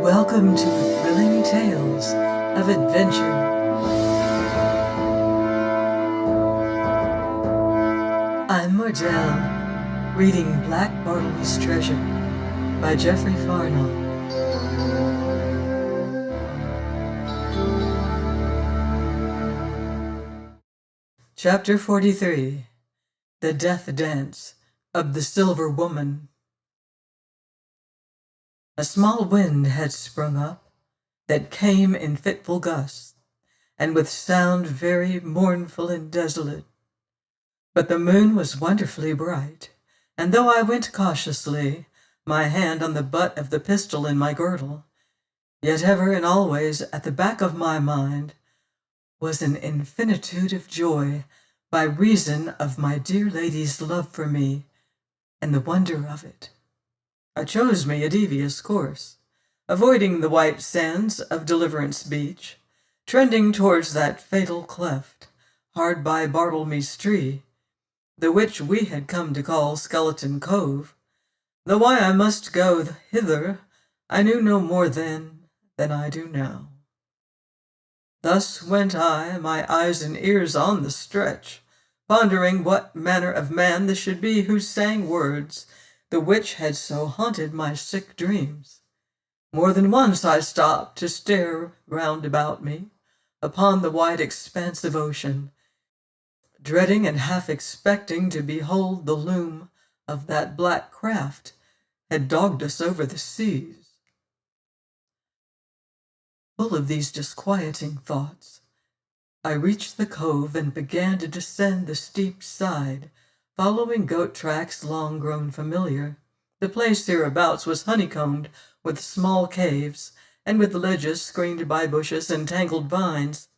Welcome to Thrilling Tales of Adventure. I'm Mordell, reading Black Bartlemys Treasure by Jeffery Farnol. Chapter 43. The Death Dance of the Silver Woman. A small wind had sprung up, that came in fitful gusts, and with sound very mournful and desolate. But the moon was wonderfully bright, and though I went cautiously, my hand on the butt of the pistol in my girdle, yet ever and always at the back of my mind was an infinitude of joy by reason of my dear lady's love for me, and the wonder of it. I chose me a devious course, avoiding the white sands of Deliverance Beach, trending towards that fatal cleft, hard by Bartlemys tree, the which we had come to call Skeleton Cove, though why I must go hither I knew no more then than I do now. Thus went I, my eyes and ears on the stretch, pondering what manner of man this should be who sang words, the which had so haunted my sick dreams. More than once I stopped to stare round about me, upon the wide expanse of ocean, dreading and half expecting to behold the loom of that black craft had dogged us over the seas. Full of these disquieting thoughts, I reached the cove and began to descend the steep side, following goat tracks long grown familiar. The place hereabouts was honeycombed with small caves, and with ledges screened by bushes and tangled vines.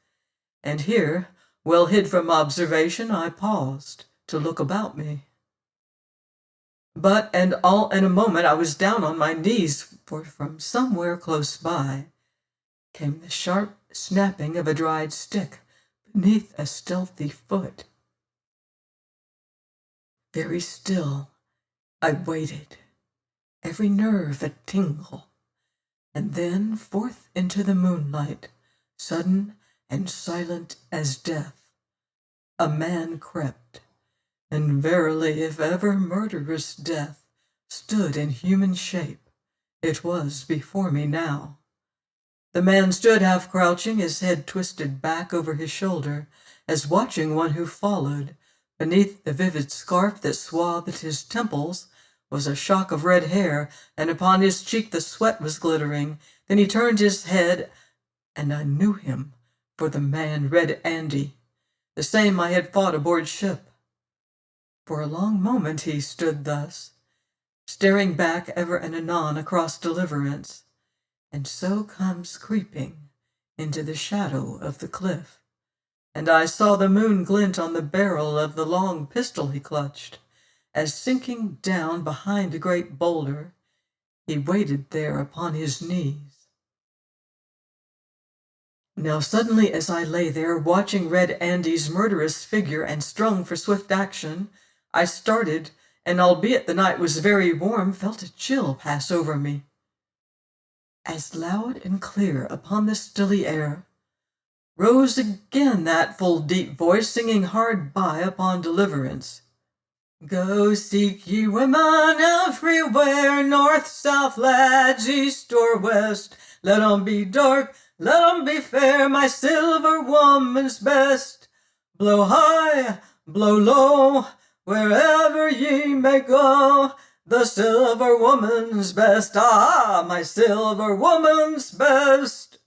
And here, well hid from observation, I paused to look about me. But and all in a moment I was down on my knees, for from somewhere close by came the sharp snapping of a dried stick beneath a stealthy foot. Very still I waited, every nerve a tingle, and then forth into the moonlight, sudden and silent as death, a man crept, and verily if ever murderous death stood in human shape, it was before me now. The man stood half crouching, his head twisted back over his shoulder, as watching one who followed. Beneath the vivid scarf that swathed his temples was a shock of red hair, and upon his cheek the sweat was glittering. Then he turned his head, and I knew him for the man Red Andy, the same I had fought aboard ship. For a long moment he stood thus, staring back ever and anon across Deliverance, and so comes creeping into the shadow of the cliff. And I saw the moon glint on the barrel of the long pistol he clutched, as sinking down behind a great boulder, he waited there upon his knees. Now suddenly as I lay there, watching Red Andy's murderous figure and strung for swift action, I started, and albeit the night was very warm, felt a chill pass over me. As loud and clear upon the stilly air rose again that full deep voice, singing hard by upon Deliverance. Go seek ye women everywhere, north, south, lads, east or west. Let 'em be dark, let 'em be fair, my silver woman's best. Blow high, blow low, wherever ye may go, the silver woman's best, ah, my silver woman's best.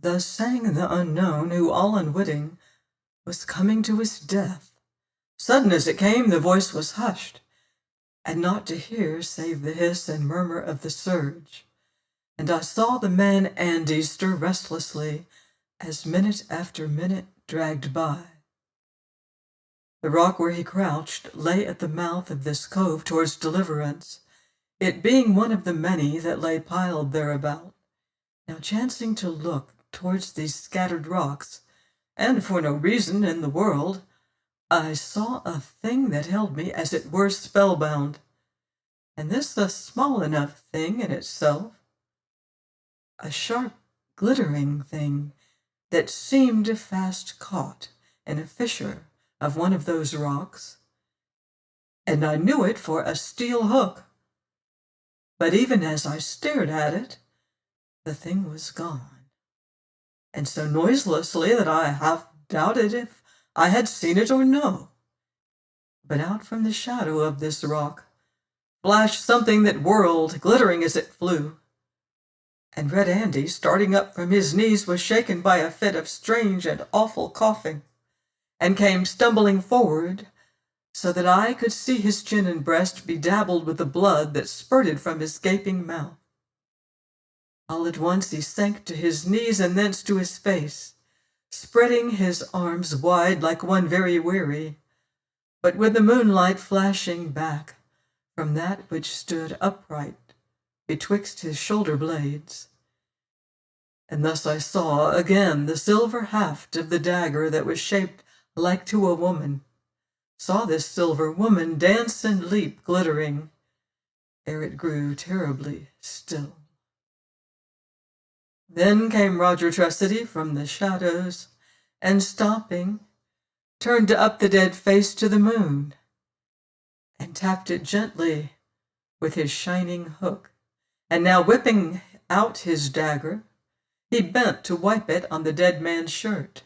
Thus sang the unknown, who all unwitting was coming to his death. Sudden as it came, the voice was hushed, and not to hear save the hiss and murmur of the surge. And I saw the man Andy stir restlessly as minute after minute dragged by. The rock where he crouched lay at the mouth of this cove towards Deliverance, it being one of the many that lay piled thereabout. Now chancing to look towards these scattered rocks, and for no reason in the world, I saw a thing that held me as it were spellbound, and this a small enough thing in itself, a sharp, glittering thing that seemed fast caught in a fissure of one of those rocks, and I knew it for a steel hook. But even as I stared at it, the thing was gone, and so noiselessly that I half doubted if I had seen it or no. But out from the shadow of this rock flashed something that whirled, glittering as it flew. And Red Andy, starting up from his knees, was shaken by a fit of strange and awful coughing, and came stumbling forward, so that I could see his chin and breast bedabbled with the blood that spurted from his gaping mouth. All at once he sank to his knees and thence to his face, spreading his arms wide like one very weary, but with the moonlight flashing back from that which stood upright betwixt his shoulder blades. And thus I saw again the silver haft of the dagger that was shaped like to a woman, saw this silver woman dance and leap glittering, ere it grew terribly still. Then came Roger Tressady from the shadows, and stopping, turned up the dead face to the moon, and tapped it gently with his shining hook, and now whipping out his dagger, he bent to wipe it on the dead man's shirt,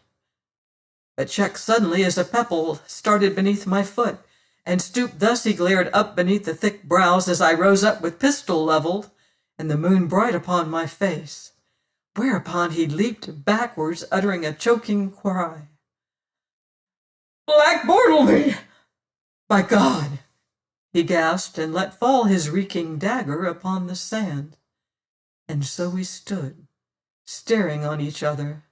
but checked suddenly as a pebble started beneath my foot, and stooped thus he glared up beneath the thick brows as I rose up with pistol leveled, and the moon bright upon my face, whereupon he leaped backwards, uttering a choking cry. "Black Bartlemy! By God!" he gasped, and let fall his reeking dagger upon the sand. And so we stood, staring on each other,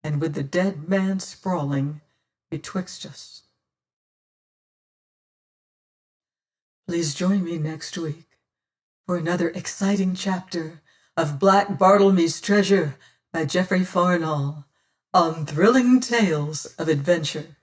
and with the dead man sprawling betwixt us. Please join me next week for another exciting chapter of Black Bartlemy's Treasure by Jeffery Farnol on Thrilling Tales of Adventure.